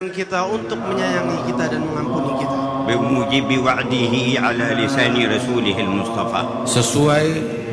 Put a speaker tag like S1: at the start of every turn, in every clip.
S1: kita untuk menyayangi kita dan mengampuni kita.
S2: Bimujibi wa'dihi ala lisani rasulihil Mustafa,
S3: sesuai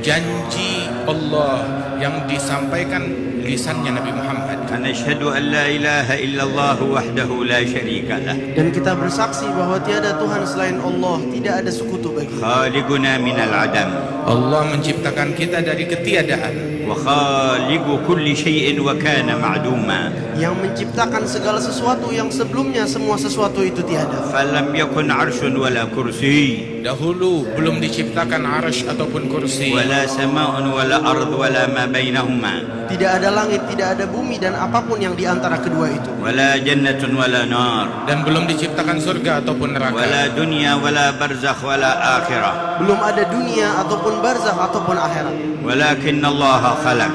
S3: janji Allah yang disampaikan lisannya Nabi Muhammad.
S2: Nashhadu an la ilaha illallah wahdahu la syarika lah,
S1: Dan kita bersaksi bahwa tiada Tuhan selain Allah, tidak ada sekutu bagi.
S2: khaliquna minal adam
S3: Allah menciptakan kita dari ketiadaan,
S2: wa khaliqu kulli syai'in wa kana ma'duma,
S1: yang menciptakan segala sesuatu yang sebelumnya semua sesuatu itu tiada.
S2: falam yakun arsyun wala kursi
S3: dahulu belum diciptakan arsy ataupun kursi,
S2: wala sama'un wala ard wala ma bainahuma,
S1: Tidak ada langit, tidak ada bumi dan apapun yang di antara kedua itu.
S2: wala jannatun wala nar,
S3: dan belum diciptakan surga ataupun neraka,
S2: wala dunya wala barzakh wala akhirah,
S1: Belum ada dunia ataupun barzakh ataupun akhirat.
S2: walakin Allah khalaq.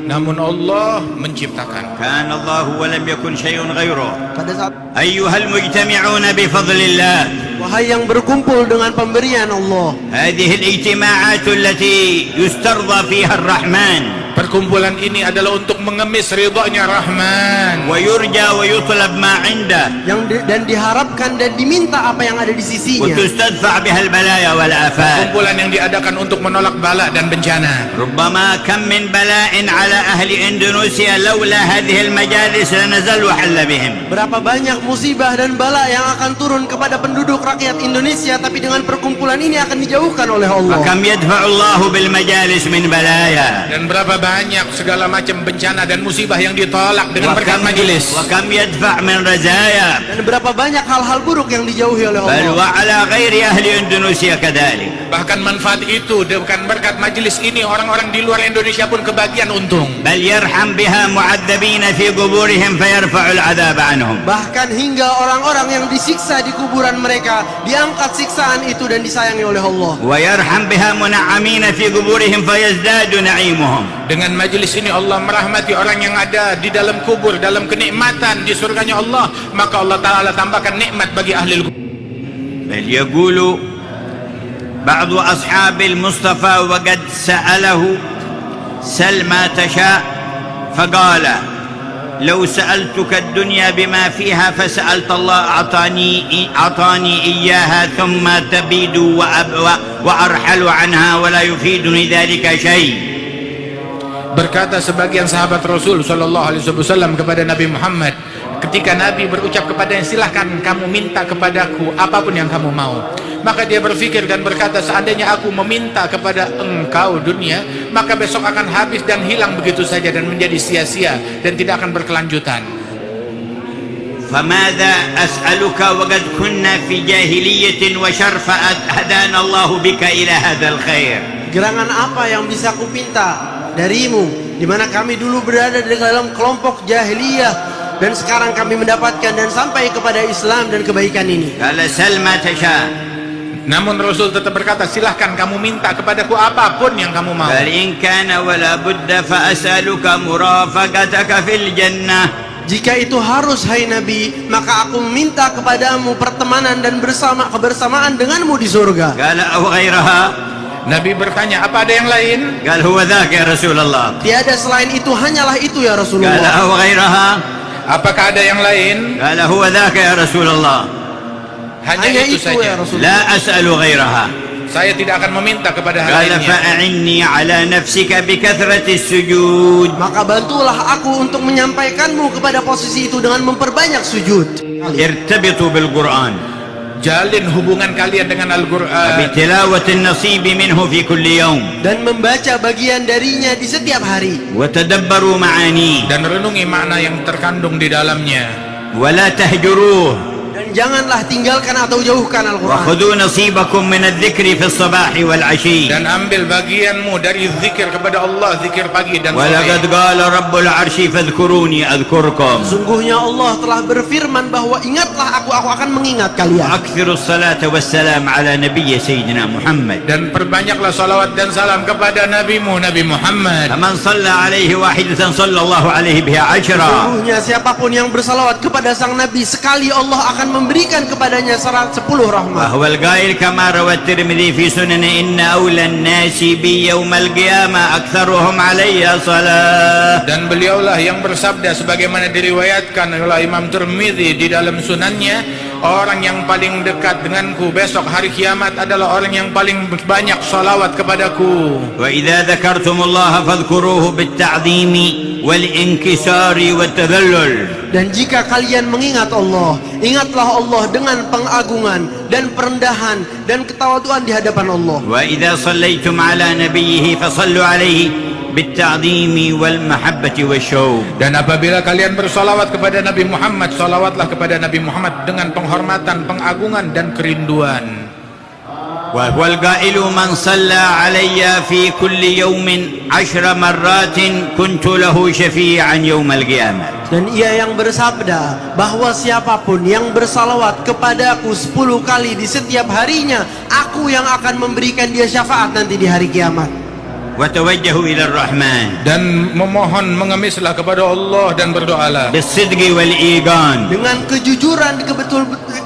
S3: namun Allah menciptakan.
S2: كان الله ولم يكن شيء غيره.
S1: Pada saat
S2: أيها المجتمعون بفضل الله،
S1: wahai yang berkumpul dengan pemberian Allah,
S2: هذه الاجتماعات التي يسترضى فيها الرحمن
S3: Perkumpulan ini adalah untuk mengemis ridhanya Rahman,
S2: ويرجى ويطلب ما عنده
S1: dan diharapkan dan diminta apa yang ada di sisinya.
S2: وتستدفع بها البلايا والآفات.
S3: Perkumpulan yang diadakan untuk menolak bala dan bencana.
S2: ربما كم من بلاء على أهل إندونيسيا لولا هذه المجالس لنزل وحل بهم.
S1: Berapa banyak musibah dan bala yang akan turun kepada penduduk rakyat Indonesia, tapi dengan perkumpulan ini akan dijauhkan oleh Allah.
S2: وكم يدفع الله بالمجالس من بلايا.
S3: Dan berapa banyak segala macam bencana dan musibah yang ditolak dengan berkat majelis.
S2: وكم يدفع من رزايا.
S1: Dan berapa banyak hal-hal buruk yang dijauhi oleh
S2: بل
S1: Allah.
S2: وعلى غير أهل إندونيسيا كذلك.
S3: Bahkan manfaat itu dengan berkat majelis ini orang-orang di luar Indonesia pun kebagian untung.
S2: بل يرحم بها معذبين في قبورهم فيرفع العذاب عنهم.
S1: Bahkan hingga orang-orang yang disiksa di kuburan mereka diangkat siksaan itu dan disayangi oleh Allah.
S2: ويرحم بها منعمين في قبورهم فيزداد نعيمهم.
S3: Dengan majelis ini Allah merahmati orang yang ada di dalam kubur, dalam kenikmatan di surganya Allah, maka Allah Ta'ala tambahkan nikmat bagi ahli kubur.
S2: بل يقول بعض أصحاب المصطفى وقد سأله سل ما تشاء فقال لو سألتك الدنيا بما فيها فسألت الله أعطاني إياها ثم تبيد وأرحل عنها ولا يفيدني ذلك شيء.
S3: Berkata sebagian sahabat Rasul sallallahu alaihi wasallam kepada Nabi Muhammad, ketika Nabi berucap kepadanya, silahkan kamu minta kepadaku apapun yang kamu mau, maka dia berpikir dan berkata, seandainya aku meminta kepada engkau dunia, maka besok akan habis dan hilang begitu saja dan menjadi sia-sia dan tidak akan berkelanjutan.
S2: فماذا أسألك وقد كنا في جاهلية وشر فهدانا الله بك إلى هذا الخير.
S1: Gerangan apa yang bisa kupinta darimu, di mana kami dulu berada di dalam kelompok jahiliyah dan sekarang kami mendapatkan dan sampai kepada Islam dan kebaikan ini.
S2: قال سل ما تشاء.
S3: Namun Rasul tetap berkata, silahkan kamu minta kepadaku apapun yang kamu mau.
S2: بل إن كان ولا بد فأسألك مرافقتك في الجنة.
S1: Jika itu harus, hai Nabi, maka aku meminta kepadamu pertemanan dan kebersamaan denganmu di surga.
S2: قال أو غيرها.
S3: Nabi bertanya, apa ada yang lain?
S2: قال هو ذاك يا رسول الله.
S1: Tiada selain itu, hanyalah itu ya
S2: قال
S1: Rasulullah.
S2: أو غيرها.
S3: Apakah ada yang lain?
S2: قال هو ذاك يا رسول الله.
S3: Hanya itu
S1: itu ya
S3: saja.
S1: Rasulullah.
S2: لا أسأل غيرها.
S3: Saya tidak akan meminta kepada hal
S2: قال
S3: lainnya.
S2: فأعني على نفسك بكثرة السجود.
S1: Maka bantulah aku untuk menyampaikanmu kepada posisi itu dengan memperbanyak sujud.
S2: ارتبطوا بالقرآن
S3: Jalin hubungan kalian dengan Al-Quran
S2: بتلاوة النصيب منه في كل يوم
S1: Dan membaca bagian darinya di setiap hari.
S2: وتدبروا معانيه
S3: dan renungi makna yang terkandung di dalamnya.
S2: ولا تهجروه
S1: Dan janganlah tinggalkan atau jauhkan Al-Quran.
S2: وخذوا نصيبكم من الذكر في الصباح والعشي.
S3: Dan ambil bagianmu dari zikir kepada Allah, zikir pagi dan
S2: ولقد
S3: sore.
S2: قال رب العرش فاذكروني أذكركم
S1: Sungguhnya Allah telah berfirman bahwa ingatlah aku akan mengingat kalian.
S2: وأكثروا الصلاة والسلام على نبي سيدنا محمد.
S3: Dan perbanyaklah salawat dan salam kepada nabimu Nabi Muhammad.
S2: فمن صلى عليه واحدة صلى الله عليه بها 10.
S1: Sungguhnya siapapun yang bersalawat kepada sang Nabi sekali, Allah akan memberikan kepadanya 10 rahmat.
S2: وهو القائل كما روى الترمذي في سنن إن أولى الناس بي يوم القيامة أكثرهم علي صلاة.
S3: Dan beliaulah yang bersabda sebagaimana diriwayatkan oleh Imam Tirmidzi di dalam sunannya, orang yang paling dekat denganku besok hari kiamat adalah orang yang paling banyak salawat kepadaku.
S2: وإذا ذكرتم الله فاذكروه بالتعظيم والانكسار والتذلل.
S1: Dan jika kalian mengingat Allah, ingatlah Allah dengan pengagungan dan perendahan dan ketawaduan di hadapan Allah.
S2: وإذا صليتم على نبيه فصلوا عليه بالتعظيم والمحبة والشوق.
S3: Dan apabila kalian bersalawat kepada Nabi Muhammad, salawatlah kepada Nabi Muhammad dengan penghormatan, pengagungan dan kerinduan.
S2: وهو القائل من صلى علي في كل يوم 10 مرات كنت له شفيعا يوم القيامة.
S1: Dan ia yang bersabda bahwa siapapun yang bersalawat kepadaku 10 kali di setiap harinya, aku yang akan memberikan dia syafaat nanti di hari kiamat.
S2: وتوجهوا إلى الرحمن
S3: Dan memohon, mengemislah kepada Allah dan berdoalah
S2: بالصدق والإيقان
S1: Dengan kejujuran,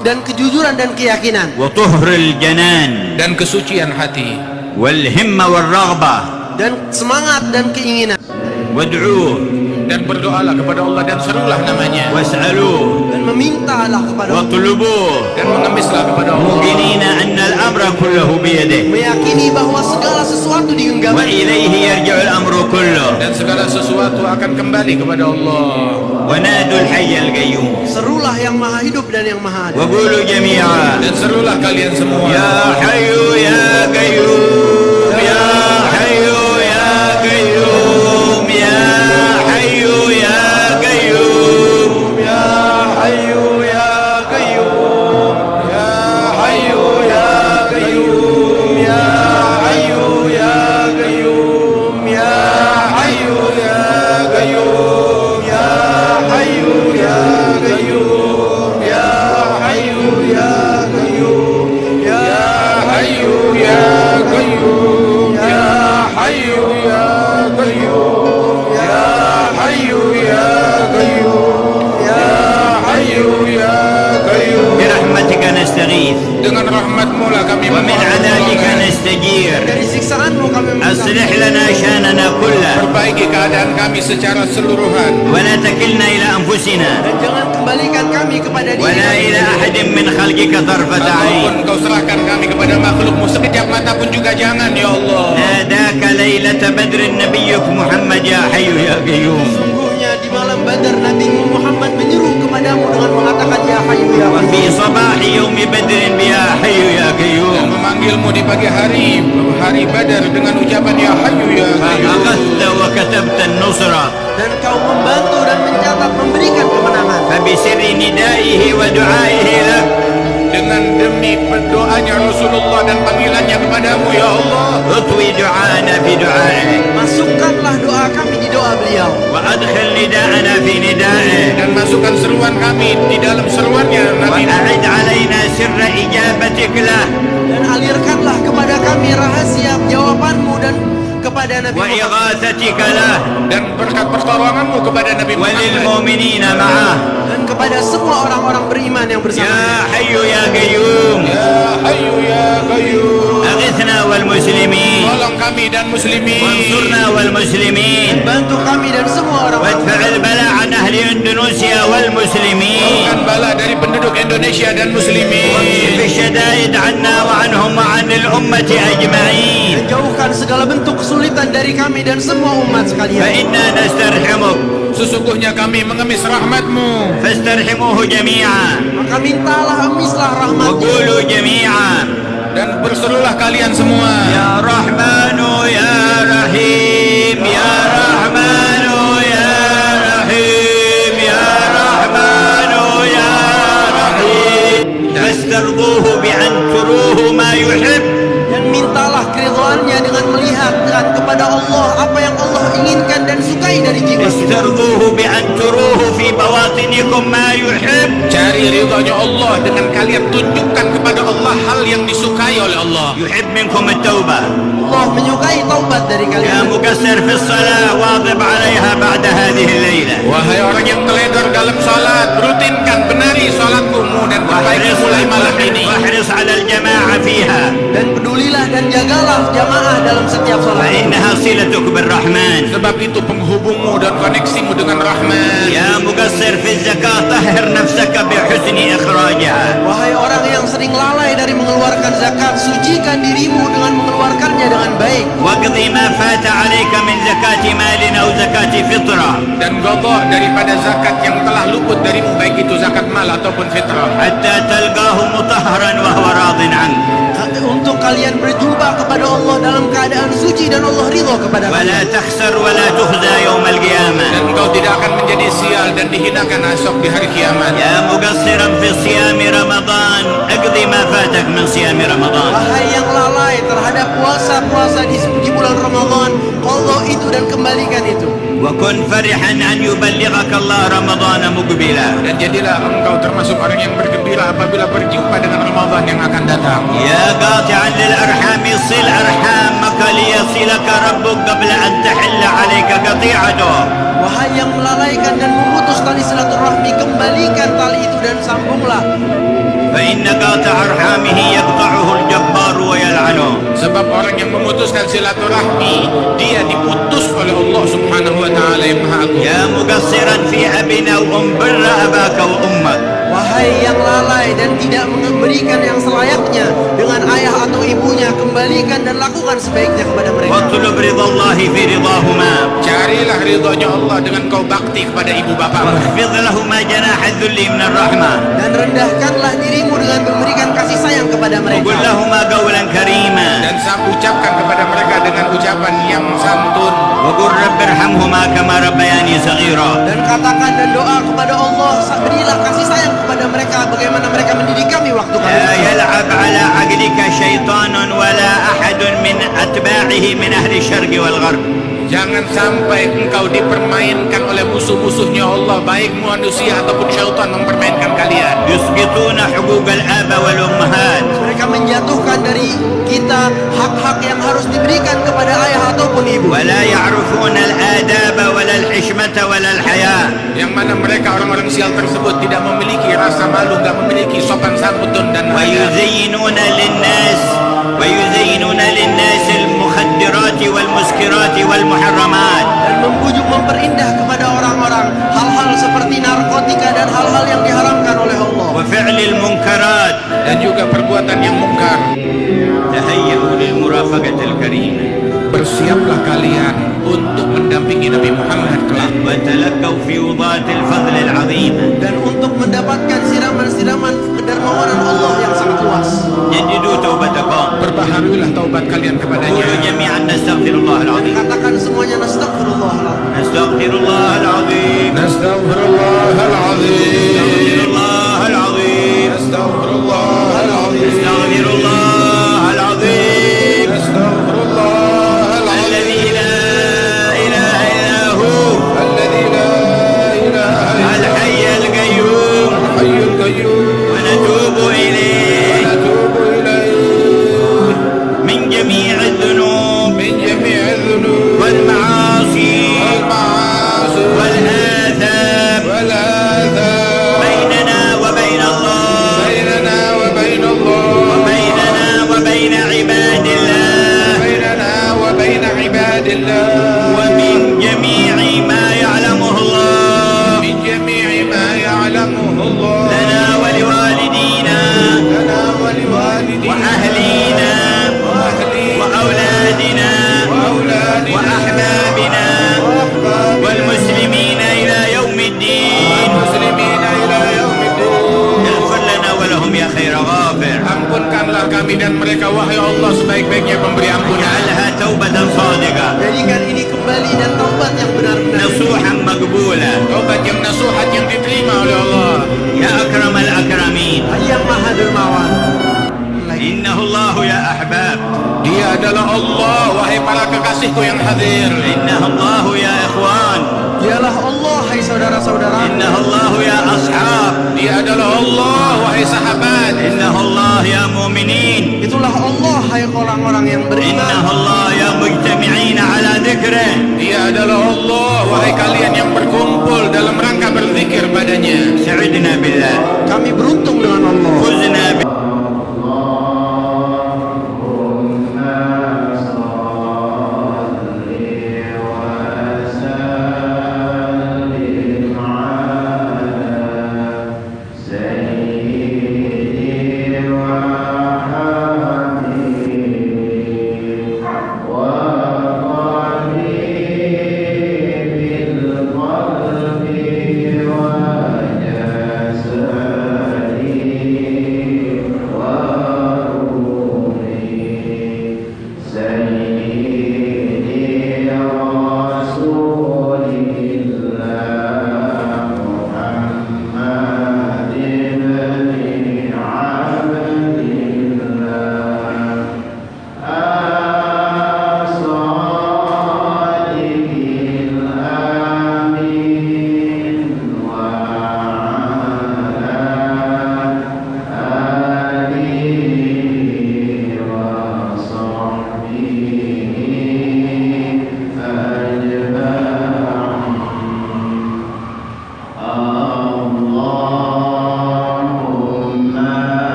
S1: dan kejujuran dan keyakinan.
S2: وطهر الجنان
S3: dan kesucian hati.
S2: والهمة والرغبة
S1: Dan semangat dan keinginan.
S2: وادعوه
S3: Dan berdoalah kepada Allah dan serulah namanya.
S2: واسألوه
S1: Dan memintalah kepada Allah.
S2: واطلبوه
S3: Dan mengemislah kepada Allah.
S2: موقنين أن الأمر كله بيده
S1: Meyakini bahwa segala sesuatu di genggaman.
S2: وإليه يرجع الأمر كله.
S3: Dan segala sesuatu akan kembali kepada Allah.
S2: ونادوا الحي القيوم
S1: Serulah yang maha hidup dan yang maha adil.
S2: وقولوا جميعا
S3: Dan serulah kalian semua.
S2: يا حي يا قيوم يا حي يا قيوم يا حي يا قيوم
S1: Ya Hayyu ya Qayyum, Ya Hayyu ya Qayyum, Ya Hayyu ya Qayyum, Ya Hayyu ya Qayyum, Ya Hayyu ya Qayyum, Ya Hayyu ya Qayyum, Ya
S3: Hayyu ya Qayyum,
S1: Ya Hayyu ya Qayyum, Ya Hayyu ya Qayyum, Ya Hayyu ya Qayyum.
S2: برحمتك نستغيث
S3: Dengan rahmat-Mu lah kami
S2: ومن
S3: memohon
S2: عذابك
S3: pertolongan.
S2: نستجير
S1: Dari siksaanmu kami meminta.
S2: أصلح لنا شأننا كله
S3: Perbaiki keadaan kami secara seluruhan.
S2: ولا تكلنا إلى أنفسنا
S1: Dan jangan kembalikan kami kepada diri
S2: ولا
S1: kami
S2: إلى
S1: sendiri.
S2: أحد من خلقك طرفة
S3: Ataupun
S2: عين.
S3: Kau serahkan kami kepada makhluk-Mu sekejap mata pun juga jangan, ya Allah.
S2: ناداك ليلة بدر نبيك محمد يا حي يا قيوم.
S1: Sungguhnya di malam Badar Nabi Muhammad menyeru kepadamu dengan mengatakan ya Hayyu ya
S2: وفي
S1: Qayyum.
S2: صباح يوم بدر يا حي يا
S3: Dan
S2: قيوم.
S3: memanggilmu di pagi hari Badar dengan ucapan ya Hayyu ya Qayyum.
S2: فأخذت وكتبت النصرة
S1: Dan kau membantu dan mencatat memberikan kemenangan.
S2: فبسر ندائه ودعائه لك
S3: Dengan demi doanya Rasulullah dan panggilannya kepadamu, ya Allah.
S2: اطوي دعاءنا في دعائه
S1: Masukkanlah doa kami di doa beliau.
S2: وأدخل نداءنا في ندائه
S3: Dan masukkan seruan kami di dalam seruannya Nabi.
S2: وأعد علينا سر إجابتك له
S1: Dan alirkanlah kepada kami rahasia jawabanmu dan kepada Nabi Muhammad.
S2: وإغاثتك له
S3: Dan berkat pertolonganmu kepada Nabi Muhammad.
S2: وللمؤمنين معه
S1: Dan kepada semua orang-orang beriman yang bersama.
S2: يا حي يا قيوم.
S3: Ya Hayyu ya Qayyum.
S2: أغثنا والمسلمين
S3: Tolong kami dan muslimin.
S2: وانصرنا والمسلمين
S1: Bantu kami dan semua orang.
S2: وادفع البلاء عن أهل إندونيسيا والمسلمين
S3: Jauhkan bala dari penduduk Indonesia dan muslimin.
S2: واكشف الشدائد عنا وعنهم وعن الأمة أجمعين
S1: Dan jauhkan segala bentuk kesulitan dari kami dan semua umat sekalian.
S2: فإنا نسترحمك
S3: Sesungguhnya kami mengemis rahmat-Mu.
S2: فاسترحموه جميعا
S1: Maka mintalah emislah rahmat.
S2: وقولوا جميعا
S3: Dan berserulah kalian semua.
S2: يا رحمن يا رحيم يا رحمن يا رحيم يا رحمن يا رحيم فاسترضوه بأن تروه ما يحب
S1: Dan mintalah keridhaannya dengan melihat kepada Allah apa yang Allah inginkan dan sukai dari jiwa.
S2: استرضوه بأن تروه في بواطنكم ما يحب
S3: Cari ridhonya Allah dengan kalian tunjukkan kepada Allah hal yang disukai oleh Allah.
S2: يحب منكم التوبة
S1: Allah menyukai taubat dari
S2: يا
S1: kalian.
S2: مقصر في الصلاة واظب عليها بعد هذه الليلة
S3: Wahai orang yang teledor dalam salat, rutinkan benari salatmu dan perbaiki mulai malam ini.
S2: واحرص على الجماعة فيها
S1: Dan pedulilah dan jagalah jamaah dalam setiap salat.
S2: فإنها صلتك بالرحمن.
S3: Sebab itu penghubungmu dan koneksimu dengan Rahman.
S2: يا مقصر في الزكاة طهر نفسك بحسن إخراجها.
S1: Wahai orang yang sering lalai dari mengeluarkan zakat, sucikan dirimu dengan mengeluarkannya dengan baik.
S2: واقضي ما فات عليك من زكاة مال أو زكاة فطرة
S3: Dan godok daripada zakat yang telah luput darimu, baik itu zakat mal ataupun fitrah.
S2: حتى تلقاه مطهرا وهو راض عنك.
S1: Untuk kalian berjumpa kepada Allah dalam keadaan suci dan Allah ridho kepada
S2: ولا
S1: kalian.
S2: تخسر ولا تخزى يوم القيامة.
S3: Dan engkau tidak akan menjadi sial dan dihinakan esok di hari kiamat.
S2: يا مقصرا في صيام رمضان اقضي ما فاتك من صيام رمضان.
S1: Wahai yang lalai terhadap puasa-puasa di bulan Ramadan, qadha itu dan kembalikan itu.
S2: وكن فرحا أن يبلغك الله رمضان مقبلا.
S3: Dan jadilah engkau termasuk orang yang bergembira apabila berjumpa dengan Ramadan yang akan datang.
S2: يا قاطعا للأرحام صل أرحامك ليصلك ربك قبل أن تحل عليك قطيعته.
S1: Wahai yang melalaikan dan memutus tali silaturahmi, kembalikan tali itu dan sambunglah.
S2: فإن قاطع أرحامه يقطعه الجبار ويلعنه.
S3: Sebab orang yang memutuskan silaturahmi, dia diputus oleh Allah Subhanahu wa taala yang Maha Agung.
S2: يا مقصرا في أب أو أم بر أباك وأمك.
S1: Wahai yang lalai dan tidak memberikan yang selayaknya dengan ayah atau ibunya, kembalikan dan lakukan sebaiknya kepada mereka.
S2: واطلب رضا الله في رضاهما.
S3: Carilah ridhonya Allah dengan kau bakti kepada ibu bapakmu.
S2: واخفض لهما جناح الذل من الرحمة.
S1: Dan rendahkanlah dirimu dengan memberikan kasih sayang kepada
S2: وقل
S1: mereka.
S2: لهما قولا كريما.
S3: Dan ucapkan kepada mereka dengan ucapan yang santun.
S2: وقل رب ارحمهما كما ربياني صغيرا.
S1: Dan katakan dan doa kepada Allah, berilah kasih sayang kepada mereka bagaimana mereka mendidik kami waktu kami
S2: لا
S1: kecil.
S2: يلعب على عقلك شيطان ولا أحد من أتباعه من أهل الشرق والغرب.
S3: Jangan sampai engkau dipermainkan oleh musuh-musuhnya Allah, baik manusia ataupun syaitan mempermainkan kalian.
S2: يسقطون حقوق الآباء والأمهات.
S1: Mereka menjatuhkan dari kita hak-hak yang harus diberikan kepada ayah ataupun ibu.
S2: ولا يعرفون الآداب ولا الحشمة ولا الحياء.
S3: Yang mana mereka orang-orang sial tersebut tidak memiliki rasa malu, tidak memiliki sopan santun dan adab.
S2: ويزينون للناس المخدرات والمسكرات والمحرمات.
S1: Dan membujuk memperindah kepada orang-orang hal-hal seperti narkotika dan hal-hal yang diharamkan oleh Allah.
S2: وفعل المنكرات.
S3: Dan juga perbuatan yang mungkar.
S2: تهيئوا للمرافقة الكريمة.
S3: Bersiaplah kalian untuk mendampingi Nabi Muhammad kelak.
S2: وتلقوا فيوضات الفضل العظيمة.
S1: Dan untuk mendapatkan siraman-siraman kedermawanan Allah yang sangat luas.
S2: جددوا توبتكم.
S3: Perbaharuilah taubat kalian kepadanya.
S2: قولوا جميعا نستغفر الله العظيم.
S1: Katakan semuanya nastaghfirullahaladzim.
S2: نستغفر الله العظيم.
S3: Nastaghfirullahaladzim.
S2: نستغفر الله العظيم.
S3: Nastaghfirullahaladzim.
S2: نستغفر الله العظيم.
S3: Nastaghfirullahaladzim.
S2: الذي لا إله إلا هو
S3: الذي لا إله إلا
S2: الحي القيوم.
S3: الحي القيوم.
S2: ونتوب إليه
S3: ونتوب إليه
S2: من جميع الذنوب
S3: من جميع الذنوب
S2: والمعاصي
S3: والمعاصي
S2: والآثام
S3: والآثام
S2: بيننا وبين الله
S3: بيننا وبين الله
S2: وبيننا وبين عباد الله
S3: بيننا وبين عباد الله
S2: ومن جميع ما يعلمه الله
S3: من جميع ما يعلمه الله
S2: لنا ولوالدينا
S3: لنا ولوالدينا
S2: وأهلينا
S3: وأهلينا
S2: وأولادنا
S3: وأولادنا
S2: وأحبابنا والمسلمين إلى يوم الدين.
S3: والمسلمين إلى يوم الدين.
S2: اغفر لنا ولهم يا خير غافر.
S3: Ampunkanlah kami dan mereka, wahai Allah, sebaik-baiknya pemberi ampunan.
S2: واجعلها توبة صادقة
S1: Jadikan ini kembali dan taubat yang benar-benar.
S2: نصوحا مقبولة
S3: Taubat yang nasuhat yang diterima oleh Allah.
S2: يا أكرم الأكرمين.
S1: Yang maha dermawan.
S2: إنه الله يا أحباب.
S3: Dia adalah Allah, wahai para kekasihku yang hadir.
S2: إنه الله يا إخوان.
S1: Dialah Allah, hai saudara-saudara.
S2: إنه الله يا أصحاب.
S3: Dia adalah Allah, wahai sahabat.
S2: إنه الله يا مؤمنين
S1: Itulah Allah, hai orang-orang yang
S2: إنه
S1: beriman.
S2: الله يا مجتمعين على ذكره
S3: Dia adalah Allah, wahai kalian yang berkumpul dalam rangka berzikir padanya.
S2: سعدنا بالله
S1: Kami beruntung dengan Allah.
S2: فزنا